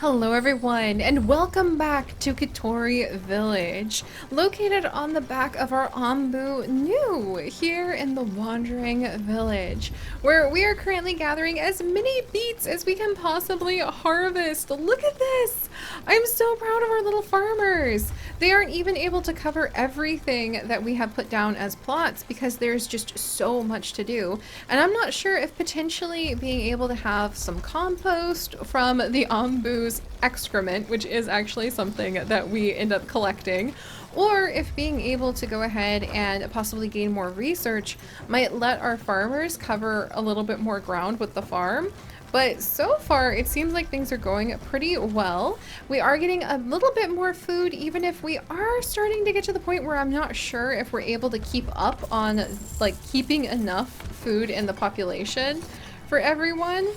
Hello everyone, and welcome back to Kitori Village, located on the back of our Ambu New, here in the Wandering Village, where we are currently gathering as many beets as we can possibly harvest. Look at this! I'm so proud of our little farmers! They aren't even able to cover everything that we have put down as plots because there's just so much to do, and I'm not sure if potentially being able to have some compost from the Ambu's excrement, which is actually something that we end up collecting, or if being able to go ahead and possibly gain more research might let our farmers cover a little bit more ground with the farm. But so far, it seems like things are going pretty well. We are getting a little bit more food, even if we are starting to get to the point where I'm not sure if we're able to keep up on like keeping enough food in the population for everyone.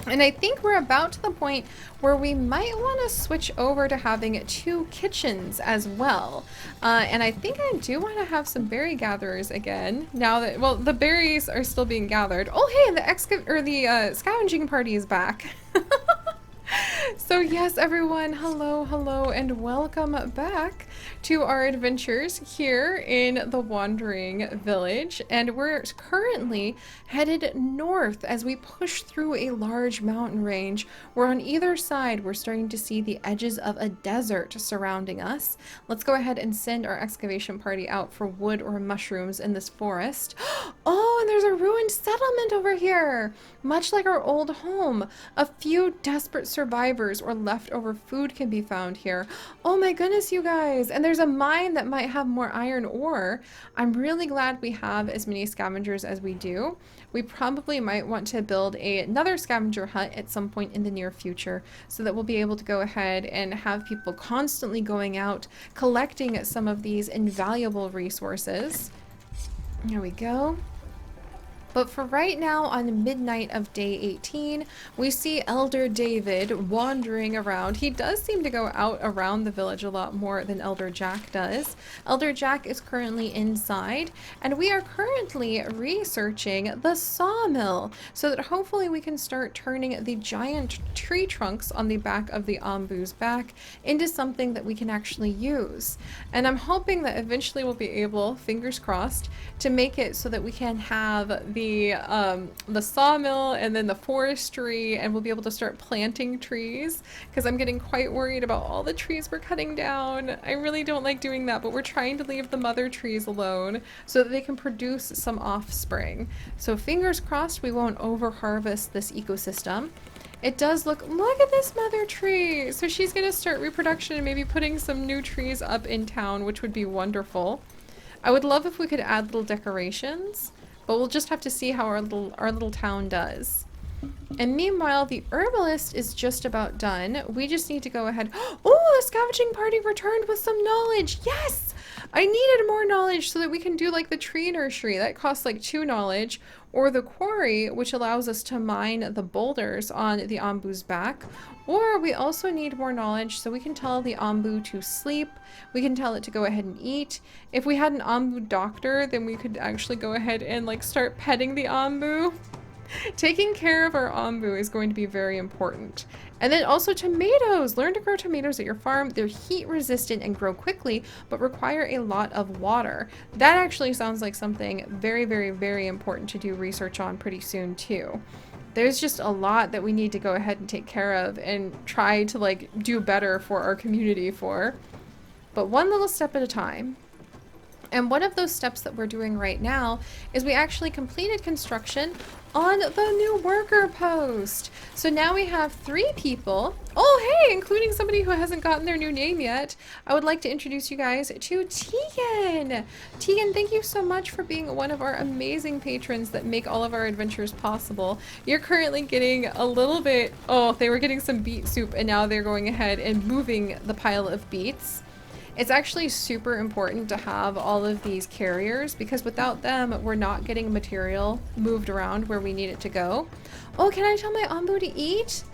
And I think we're about to the point where we might want to switch over to having 2 kitchens as well. And I think I do want to have some berry gatherers again. Now that, well, the berries are still being gathered. Oh, hey, the scavenging party is back. So yes, everyone, hello, and welcome back to our adventures here in the Wandering Village. And we're currently headed north as we push through a large mountain range, where on either side we're starting to see the edges of a desert surrounding us. Let's go ahead and send our excavation party out for wood or mushrooms in this forest. Oh, and there's a ruined settlement over here! Much like our old home, a few desperate survivors or leftover food can be found here. Oh my goodness, you guys! And there's a mine that might have more iron ore. I'm really glad we have as many scavengers as we do. We probably might want to build another scavenger hut at some point in the near future so that we'll be able to go ahead and have people constantly going out collecting some of these invaluable resources. There we go. But for right now, on midnight of day 18, we see Elder David wandering around. He does seem to go out around the village a lot more than Elder Jack does. Elder Jack is currently inside, and we are currently researching the sawmill so that hopefully we can start turning the giant tree trunks on the back of the Ambu's back into something that we can actually use. And I'm hoping that eventually we'll be able, fingers crossed, to make it so that we can have the sawmill and then the forestry, and we'll be able to start planting trees, because I'm getting quite worried about all the trees we're cutting down. I really don't like doing that, but we're trying to leave the mother trees alone so that they can produce some offspring. So fingers crossed we won't over harvest this ecosystem. It does look at this mother tree. So she's gonna start reproduction and maybe putting some new trees up in town, which would be wonderful. I would love if we could add little decorations, but we'll just have to see how our little town does. And meanwhile, the herbalist is just about done. We just need to go ahead. Oh, the scavenging party returned with some knowledge. Yes! I needed more knowledge so that we can do like the tree nursery. That costs like 2 knowledge. Or the quarry, which allows us to mine the boulders on the Ambu's back. Or we also need more knowledge so we can tell the Ambu to sleep. We can tell it to go ahead and eat. If we had an Ambu doctor, then we could actually go ahead and like start petting the Ambu. Taking care of our Ambu is going to be very important. And then also tomatoes! Learn to grow tomatoes at your farm. They're heat resistant and grow quickly, but require a lot of water. That actually sounds like something very, very, very important to do research on pretty soon too. There's just a lot that we need to go ahead and take care of and try to like do better for our community for. But one little step at a time. And one of those steps that we're doing right now is we actually completed construction on the new worker post. So now we have 3 people. Oh, hey, including somebody who hasn't gotten their new name yet. I would like to introduce you guys to Tegan. Tegan, thank you so much for being one of our amazing patrons that make all of our adventures possible. You're currently getting a little bit, oh, they were getting some beet soup and now they're going ahead and moving the pile of beets. It's actually super important to have all of these carriers because without them, we're not getting material moved around where we need it to go. Oh, can I tell my Ambu to eat?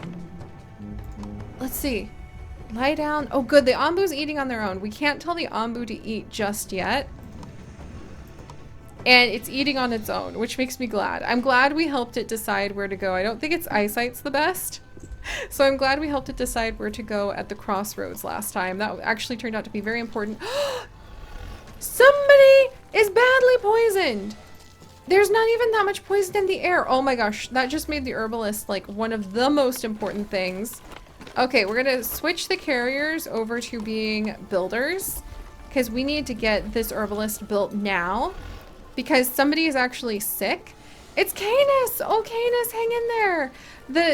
Let's see. Lie down. Oh, good. The Ambu's eating on their own. We can't tell the Ambu to eat just yet. And it's eating on its own, which makes me glad. I'm glad we helped it decide where to go. I don't think its eyesight's the best. So I'm glad we helped it decide where to go at the crossroads last time. That actually turned out to be very important. Somebody is badly poisoned. There's not even that much poison in the air. Oh my gosh, that just made the herbalist like one of the most important things. Okay, we're gonna switch the carriers over to being builders because we need to get this herbalist built now because somebody is actually sick. It's Canis! Oh, Canis, hang in there!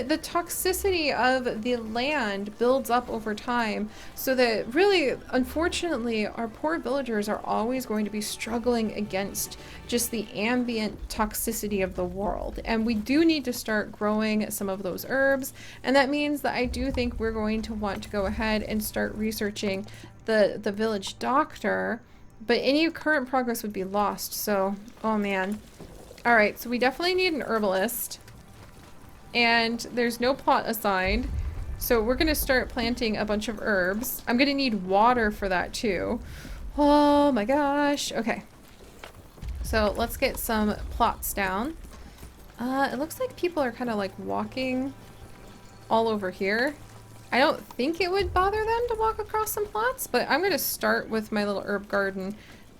The toxicity of the land builds up over time, so that really, unfortunately, our poor villagers are always going to be struggling against just the ambient toxicity of the world. And we do need to start growing some of those herbs, and that means that I do think we're going to want to go ahead and start researching the village doctor, but any current progress would be lost, so, oh man. Alright, so we definitely need an herbalist. And there's no plot assigned. So we're going to start planting a bunch of herbs. I'm going to need water for that too. Oh my gosh. Okay. So let's get some plots down. It looks like people are kind of like walking all over here. I don't think it would bother them to walk across some plots, but I'm going to start with my little herb garden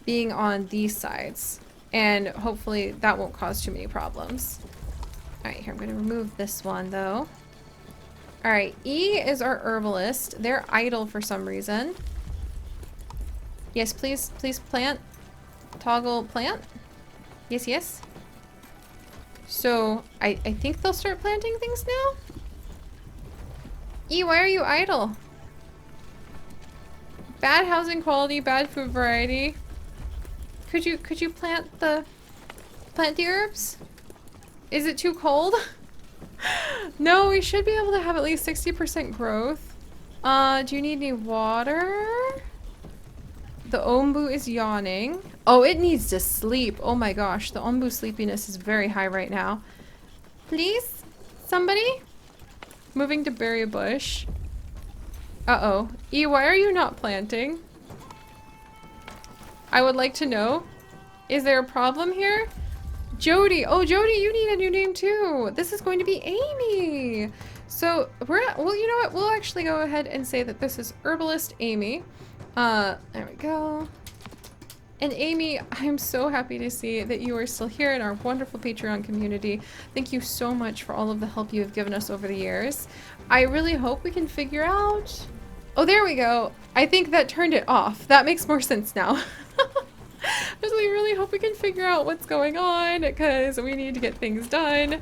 being on these sides. And hopefully that won't cause too many problems. Alright, here I'm going to remove this one though. Alright, E is our herbalist. They're idle for some reason. Yes, please plant. Toggle plant. Yes, yes. So, I think they'll start planting things now? E, why are you idle? Bad housing quality, bad food variety. Could you plant the herbs? Is it too cold? No, we should be able to have at least 60% growth. Do you need any water? The Ombu is yawning. Oh, it needs to sleep. Oh my gosh, the Ombu sleepiness is very high right now. Please? Somebody? Moving to berry bush. Uh-oh. E, why are you not planting? I would like to know. Is there a problem here? Jody. Oh, Jody, you need a new name too. This is going to be Amy. So well, you know what? We'll actually go ahead and say that this is Herbalist Amy. There we go. And Amy, I'm so happy to see that you are still here in our wonderful Patreon community. Thank you so much for all of the help you have given us over the years. I really hope we can figure out... Oh, there we go. I think that turned it off. That makes more sense now. We really hope we can figure out what's going on because we need to get things done.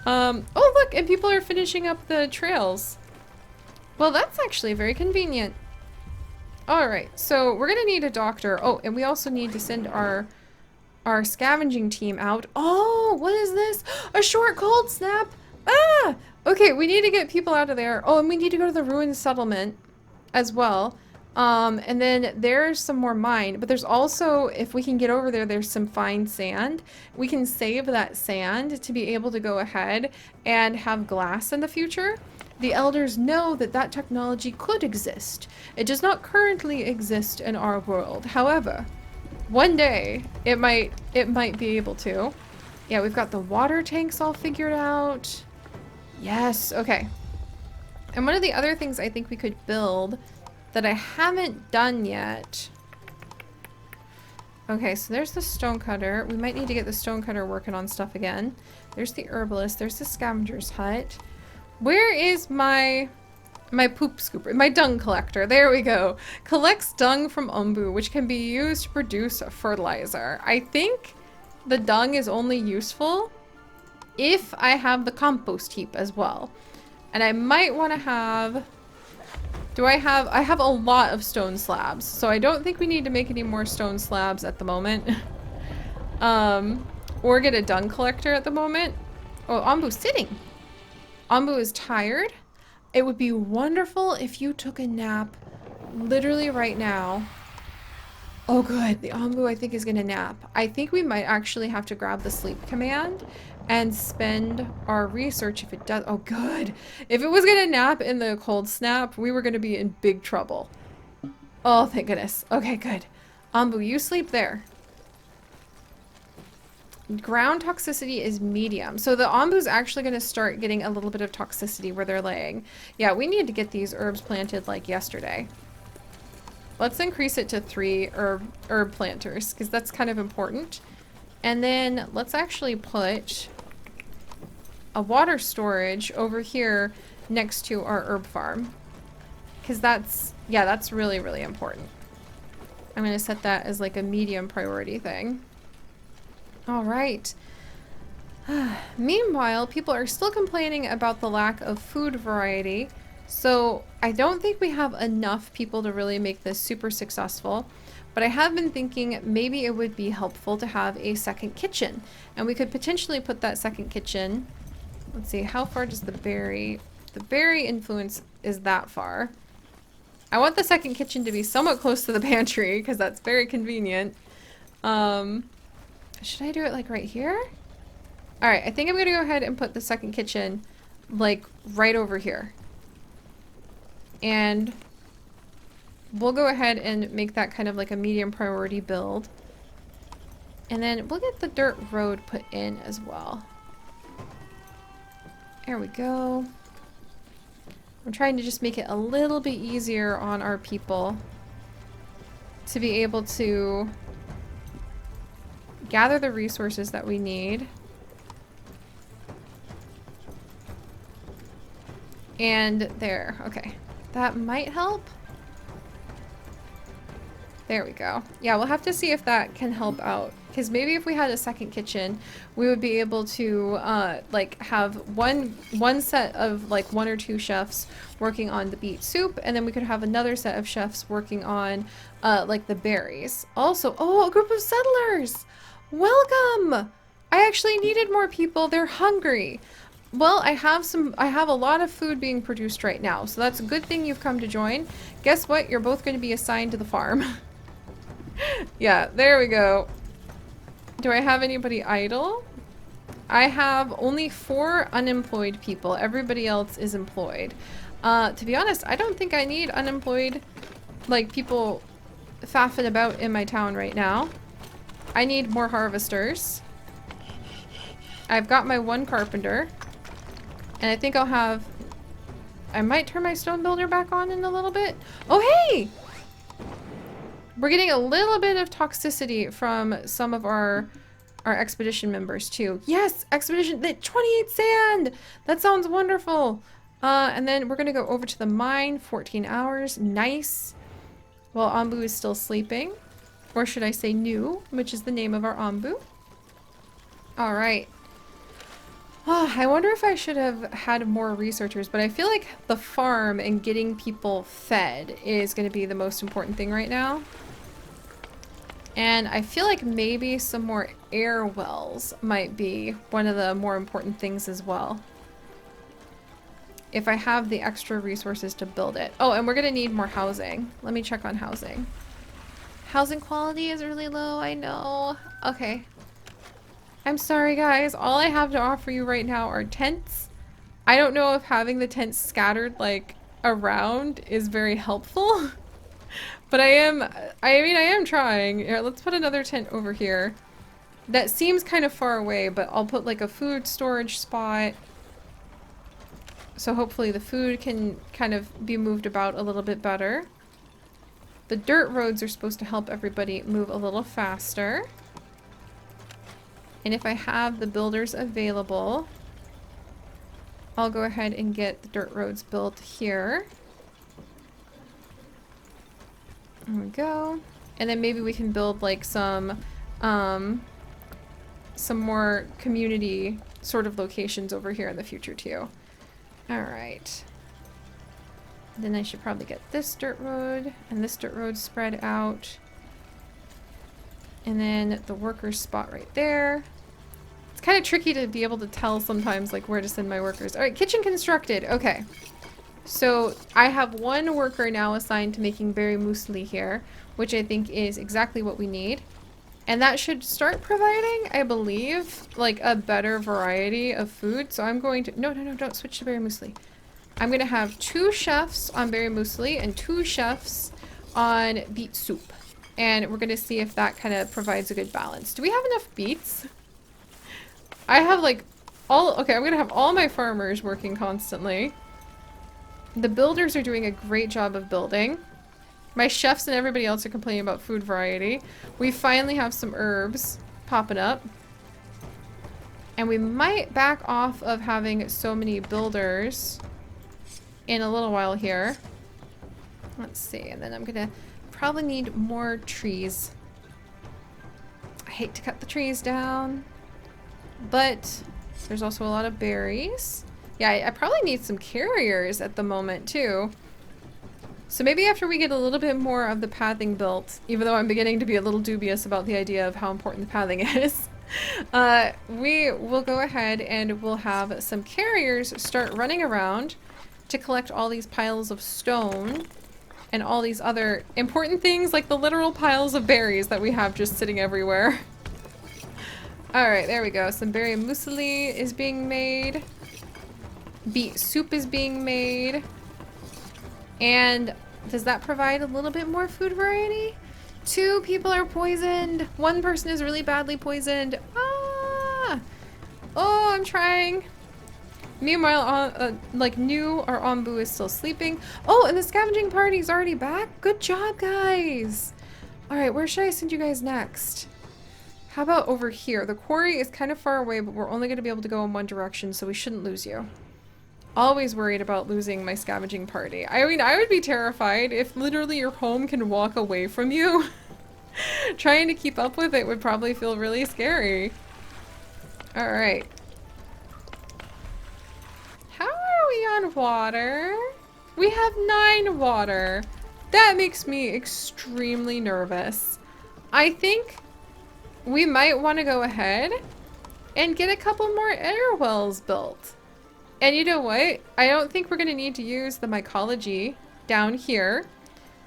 Oh, look, and people are finishing up the trails. Well, that's actually very convenient. All right, so we're gonna need a doctor. Oh, and we also need to send our scavenging team out. Oh, what is this? A short cold snap. Ah, okay, we need to get people out of there. Oh, and we need to go to the ruined settlement as well. And then there's some more mine, but there's also, if we can get over there, there's some fine sand. We can save that sand to be able to go ahead and have glass in the future. The elders know that that technology could exist. It does not currently exist in our world. However, one day it might be able to. Yeah, we've got the water tanks all figured out. Yes, okay. And one of the other things I think we could build that I haven't done yet. Okay, so there's the stonecutter. We might need to get the stonecutter working on stuff again. There's the herbalist. There's the scavenger's hut. Where is my poop scooper? My dung collector. There we go. Collects dung from Ombu, which can be used to produce fertilizer. I think the dung is only useful if I have the compost heap as well. And I might want to have... I have a lot of stone slabs, so I don't think we need to make any more stone slabs at the moment. Or get a dung collector at the moment. Oh, Ombu's sitting. Ombu is tired. It would be wonderful if you took a nap literally right now. Oh good, the Ombu I think is gonna nap. I think we might actually have to grab the sleep command and spend our research if it does. Oh good. If it was gonna nap in the cold snap, we were gonna be in big trouble. Oh thank goodness. Okay, good. Ombu, you sleep there. Ground toxicity is medium. So the ombu's actually going to start getting a little bit of toxicity where they're laying. Yeah, we need to get these herbs planted like yesterday. Let's increase it to 3 herb planters because that's kind of important. And then let's actually put a water storage over here next to our herb farm. Because that's, yeah, that's really, really important. I'm going to set that as like a medium priority thing. All right. Meanwhile, people are still complaining about the lack of food variety. So I don't think we have enough people to really make this super successful. But I have been thinking maybe it would be helpful to have a second kitchen. And we could potentially put that second kitchen. Let's see, how far does the berry influence is that far? I want the second kitchen to be somewhat close to the pantry because that's very convenient. Should I do it like right here? All right, I think I'm gonna go ahead and put the second kitchen like right over here. And we'll go ahead and make that kind of like a medium priority build. And then we'll get the dirt road put in as well. There we go. I'm trying to just make it a little bit easier on our people to be able to gather the resources that we need. And there, okay. That might help. There we go. Yeah, we'll have to see if that can help out. Because maybe if we had a second kitchen, we would be able to like have one set of like 1 or 2 chefs working on the beet soup, and then we could have another set of chefs working on like the berries. Also, oh, a group of settlers! Welcome! I actually needed more people. They're hungry. Well, I have a lot of food being produced right now, so that's a good thing you've come to join. Guess what? You're both going to be assigned to the farm. Yeah, there we go. Do I have anybody idle? I have only 4 unemployed people. Everybody else is employed. To be honest, I don't think I need unemployed, like, people faffing about in my town right now. I need more harvesters. I've got my 1 carpenter. And I think I'll have... I might turn my stone builder back on in a little bit. Oh, hey! We're getting a little bit of toxicity from some of our expedition members, too. Yes! Expedition! 28 sand! That sounds wonderful! And then we're gonna go over to the mine. 14 hours. Nice. While Ambu is still sleeping. Or should I say new, which is the name of our Ambu. Alright. Oh, I wonder if I should have had more researchers, but I feel like the farm and getting people fed is going to be the most important thing right now. And I feel like maybe some more air wells might be one of the more important things as well. If I have the extra resources to build it. Oh, and we're going to need more housing. Let me check on housing. Housing quality is really low, I know. Okay. I'm sorry, guys. All I have to offer you right now are tents. I don't know if having the tents scattered, like, around is very helpful. But I am trying. Here, let's put another tent over here. That seems kind of far away, but I'll put, like, a food storage spot. So hopefully the food can kind of be moved about a little bit better. The dirt roads are supposed to help everybody move a little faster. And if I have the builders available, I'll go ahead and get the dirt roads built here. There we go. And then maybe we can build like some more community sort of locations over here in the future too. All right. Then I should probably get this dirt road and this dirt road spread out. And then the workers spot right there. It's kind of tricky to be able to tell sometimes like where to send my workers. All right, kitchen constructed. Okay. So I have 1 worker now assigned to making berry muesli here, which I think is exactly what we need. And that should start providing, I believe, like a better variety of food. So I'm going to, no, don't switch to berry muesli. I'm going to have 2 chefs on berry muesli and 2 chefs on beet soup. And we're going to see if that kind of provides a good balance. Do we have enough beets? I have like okay, I'm gonna have all my farmers working constantly. The builders are doing a great job of building. My chefs and everybody else are complaining about food variety. We finally have some herbs popping up. And we might back off of having so many builders in a little while here. Let's see, and then I'm gonna probably need more trees. I hate to cut the trees down, but there's also a lot of berries. Yeah, I probably need some carriers at the moment too. So maybe after we get a little bit more of the pathing built, even though I'm beginning to be a little dubious about the idea of how important the pathing is, we will go ahead and we'll have some carriers start running around to collect all these piles of stone and all these other important things like the literal piles of berries that we have just sitting everywhere. Alright, there we go. Some berry muesli is being made. Beet soup is being made. And does that provide a little bit more food variety? 2 people are poisoned. 1 person is really badly poisoned. Ah! Oh, I'm trying. Meanwhile, like New, our Ombu is still sleeping. Oh, and the scavenging party is already back. Good job, guys. All right, where should I send you guys next? How about over here? The quarry is kind of far away, but we're only going to be able to go in one direction, so we shouldn't lose you. Always worried about losing my scavenging party. I mean, I would be terrified if literally your home can walk away from you. Trying to keep up with it would probably feel really scary. All right. How are we on water? We have 9 water. That makes me extremely nervous. I think we might want to go ahead and get a couple more air wells built. And you know what? I don't think we're going to need to use the mycology down here.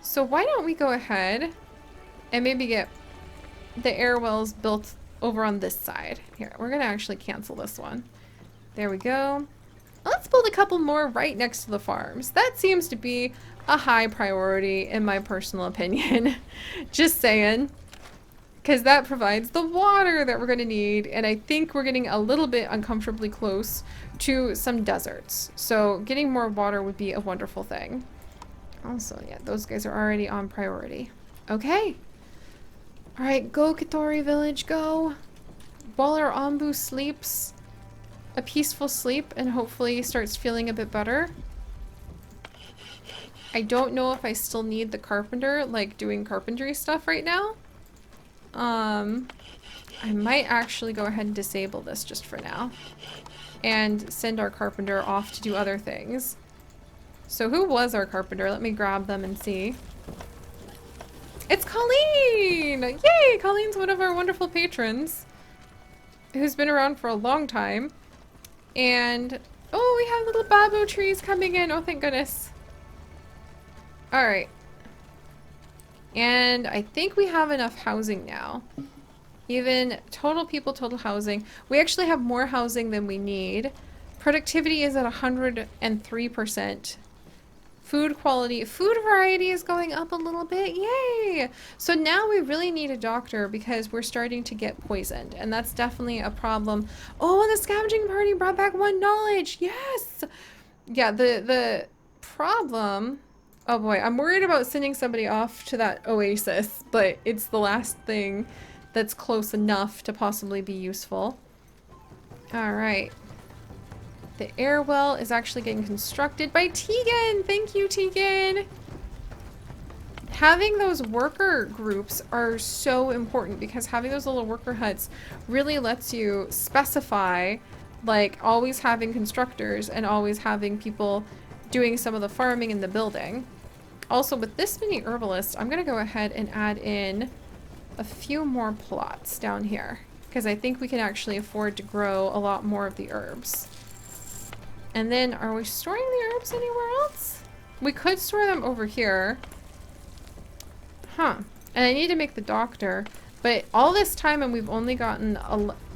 So why don't we go ahead and maybe get the air wells built over on this side. Here, we're going to actually cancel this one. There we go. Let's build a couple more right next to the farms. That seems to be a high priority in my personal opinion. Just saying. Because that provides the water that we're going to need. And I think we're getting a little bit uncomfortably close to some deserts. So getting more water would be a wonderful thing. Also, yeah, those guys are already on priority. Okay. Alright, go Kitori Village, go. While our Ombu sleeps a peaceful sleep and hopefully starts feeling a bit better. I don't know if I still need the carpenter, like doing carpentry stuff right now. I might actually go ahead and disable this just for now and send our carpenter off to do other things. So who was our carpenter? Let me grab them and see. It's Colleen! Yay! Colleen's one of our wonderful patrons who's been around for a long time. And, oh, we have little bamboo trees coming in. Oh, thank goodness. Alright. And I think we have enough housing now. Even total people, total housing. We actually have more housing than we need. Productivity is at 103%. Food quality, food variety is going up a little bit. Yay! So now we really need a doctor because we're starting to get poisoned. And that's definitely a problem. Oh, and the scavenging party brought back 1 knowledge. Yes! Yeah, the problem... Oh boy, I'm worried about sending somebody off to that oasis, but it's the last thing that's close enough to possibly be useful. Alright. The air well is actually getting constructed by Tegan! Thank you, Tegan! Having those worker groups are so important because having those little worker huts really lets you specify, like, always having constructors and always having people doing some of the farming and the building. Also, with this many herbalists, I'm going to go ahead and add in a few more plots down here because I think we can actually afford to grow a lot more of the herbs. And then, are we storing the herbs anywhere else? We could store them over here. Huh. And I need to make the doctor. But all this time and we've only gotten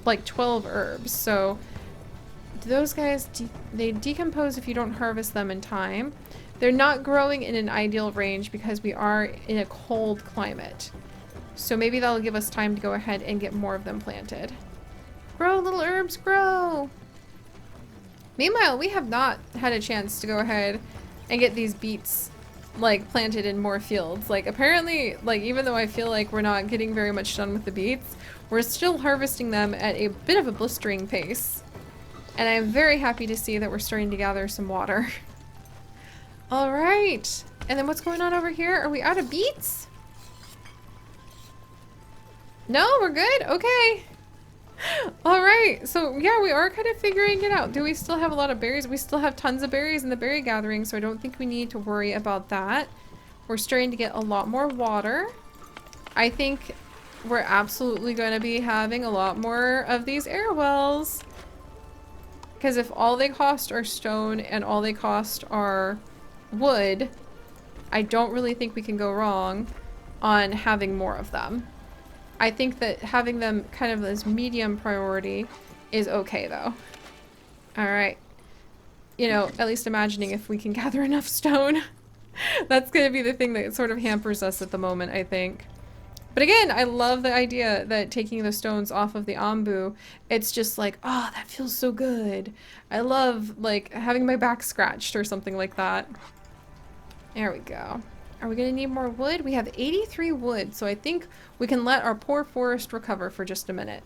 like 12 herbs. So those guys, they decompose if you don't harvest them in time. They're not growing in an ideal range because we are in a cold climate. So maybe that'll give us time to go ahead and get more of them planted. Grow, little herbs, grow. Meanwhile, we have not had a chance to go ahead and get these beets like planted in more fields. Like apparently, like even though I feel like we're not getting very much done with the beets, we're still harvesting them at a bit of a blistering pace. And I'm very happy to see that we're starting to gather some water. All right. And then what's going on over here? Are we out of beets? No, we're good. Okay. All right. So yeah, we are kind of figuring it out. Do we still have a lot of berries? We still have tons of berries in the berry gathering, so I don't think we need to worry about that. We're starting to get a lot more water. I think we're absolutely going to be having a lot more of these air wells. Because if all they cost are stone and all they cost are wood, I don't really think we can go wrong on having more of them. I think that having them kind of as medium priority is okay though. Alright. You know, at least imagining if we can gather enough stone. That's going to be the thing that sort of hampers us at the moment, I think. But again, I love the idea that taking the stones off of the ombu, it's just like, oh, that feels so good. I love, like, having my back scratched or something like that. There we go. Are we going to need more wood? We have 83 wood, so I think we can let our poor forest recover for just a minute.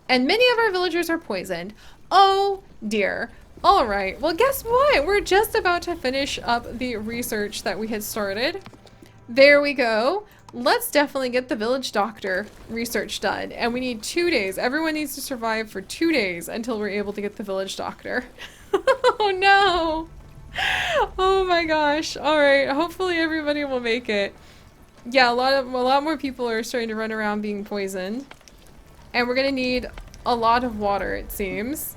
And many of our villagers are poisoned. Oh, dear. All right. Well, guess what? We're just about to finish up the research that we had started. There we go. Let's definitely get the village doctor research done. And we need 2 days. Everyone needs to survive for 2 days until we're able to get the village doctor. Oh no. Oh my gosh. All right. Hopefully everybody will make it. Yeah, a lot more people are starting to run around being poisoned. And we're going to need a lot of water, it seems.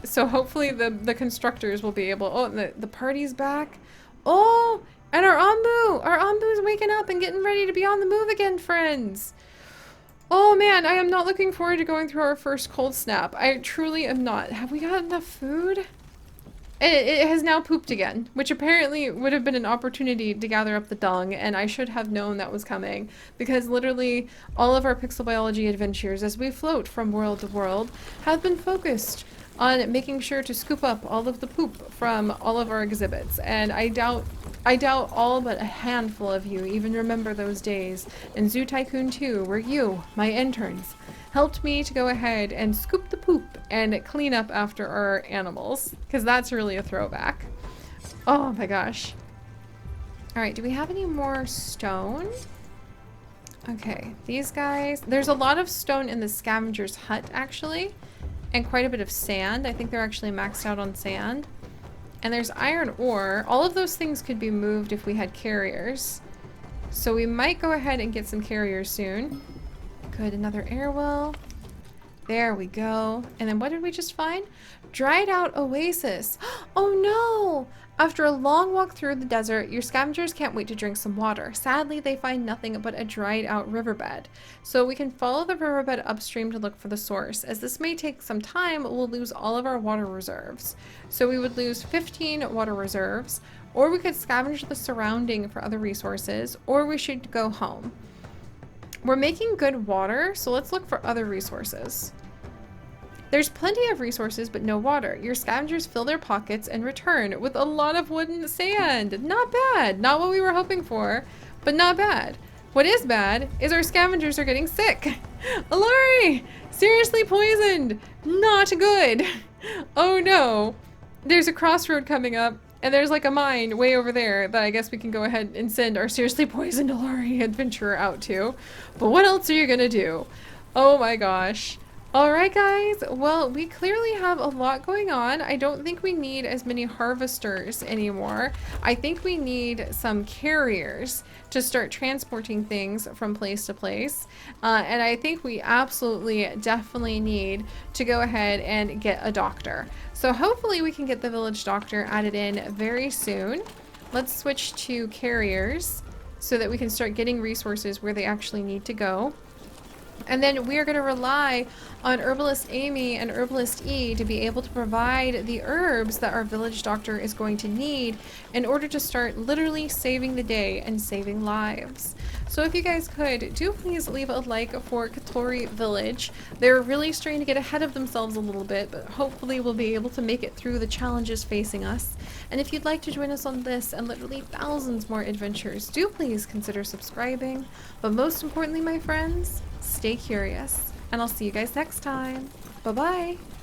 So hopefully the constructors will be able... Oh, the party's back. Oh, and our Ombu! Our Ombu's waking up and getting ready to be on the move again, friends. Oh man, I am not looking forward to going through our first cold snap. I truly am not. Have we got enough food? It has now pooped again, which apparently would have been an opportunity to gather up the dung, and I should have known that was coming, because literally all of our pixel biology adventures as we float from world to world have been focused on making sure to scoop up all of the poop from all of our exhibits, and I doubt all but a handful of you even remember those days in Zoo Tycoon 2 where you, my interns, helped me to go ahead and scoop the poop and clean up after our animals, because that's really a throwback. Oh my gosh. Alright, do we have any more stone? Okay, these guys... There's a lot of stone in the scavenger's hut, actually, and quite a bit of sand. I think they're actually maxed out on sand. And there's iron ore. All of those things could be moved if we had carriers. So we might go ahead and get some carriers soon. Good, another air well. There we go. And then what did we just find? Dried out oasis. Oh no! After a long walk through the desert, your scavengers can't wait to drink some water. Sadly, they find nothing but a dried out riverbed. So we can follow the riverbed upstream to look for the source. As this may take some time, we'll lose all of our water reserves. So we would lose 15 water reserves, or we could scavenge the surrounding for other resources, or we should go home. We're making good water, so let's look for other resources. There's plenty of resources, but no water. Your scavengers fill their pockets and return with a lot of wood and sand. Not bad. Not what we were hoping for, but not bad. What is bad is our scavengers are getting sick. Alori! Seriously poisoned! Not good! Oh no. There's a crossroad coming up, and there's like a mine way over there that I guess we can go ahead and send our seriously poisoned Alori adventurer out to. But what else are you gonna do? Oh my gosh. Alright guys, well we clearly have a lot going on. I don't think we need as many harvesters anymore. I think we need some carriers to start transporting things from place to place. And I think we absolutely definitely need to go ahead and get a doctor. So hopefully we can get the village doctor added in very soon. Let's switch to carriers so that we can start getting resources where they actually need to go. And then we are going to rely on Herbalist Amy and Herbalist E to be able to provide the herbs that our village doctor is going to need in order to start literally saving the day and saving lives. So if you guys could, do please leave a like for Katori Village. They're really starting to get ahead of themselves a little bit, but hopefully we'll be able to make it through the challenges facing us. And if you'd like to join us on this and literally thousands more adventures, do please consider subscribing. But most importantly, my friends, stay curious, and I'll see you guys next time. Bye-bye!